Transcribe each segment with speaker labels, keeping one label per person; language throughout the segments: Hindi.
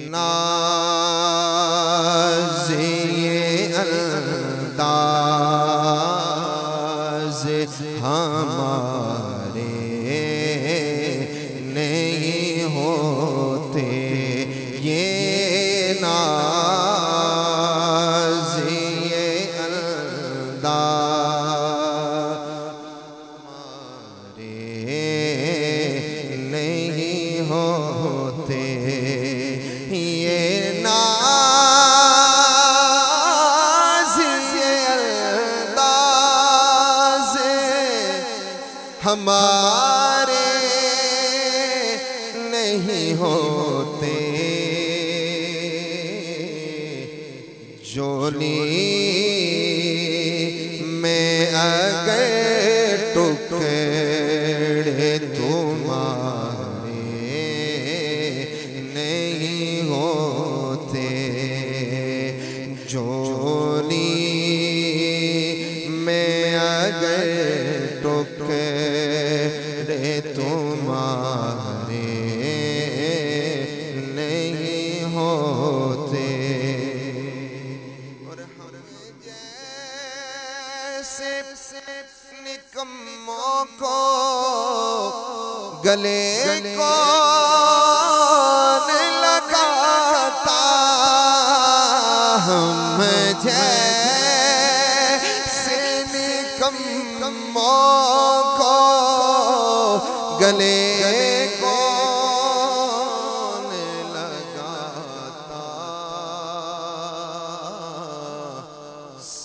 Speaker 1: नाज ये अंदाज हमारे नहीं होते, ये नाज ये अंदाज हमारे नहीं होते, ये नाज ये अंदाज हमारे नहीं होते। जोली में अगर टुकड़े तुम्हारे नहीं होते, जोली में अगर टुकड़े तुम्हारे नहीं होते। और हम जैसे निकम्मों को गले कौन लगाता, हम जैसे निकम्मों को गले कौन लगाता।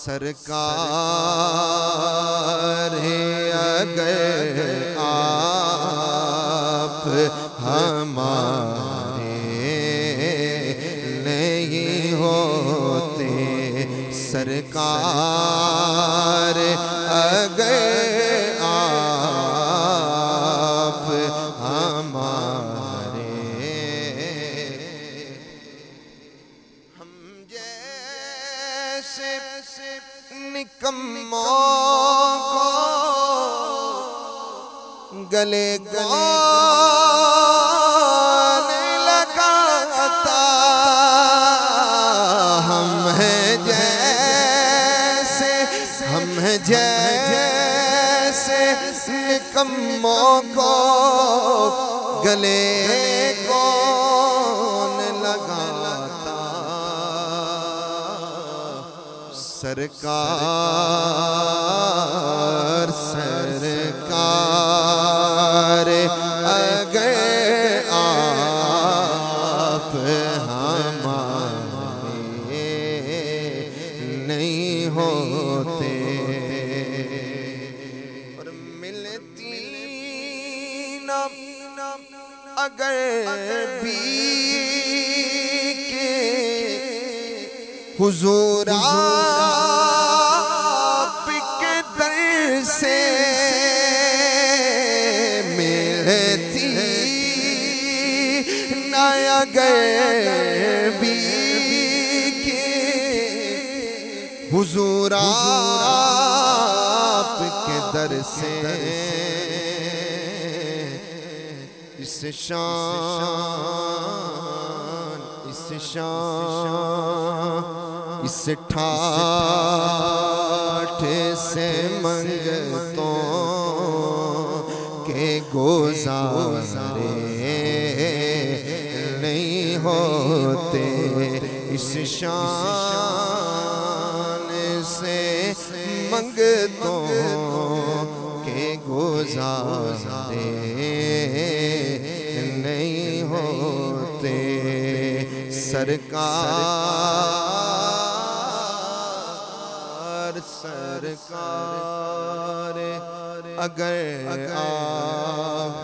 Speaker 1: सरकार है अगर आप हमारे नहीं होते, सरकार अगर आप हमारे, हम जैसे निकम्मों को गले कौन लगाता, हम हैं जैसे निकम्मों को गले कौन लगाता। सरकार अगर आप हमारे नहीं होते, और मिलती न अगर भी के हुजूर आप के दर से मिलती न अगर भी के हुजूर आप के दर से, इस ठाठ से मंगतों के गुजारे नहीं होते, इस शान से मंगतों के गुजारे नहीं होते। सरकार अगर आप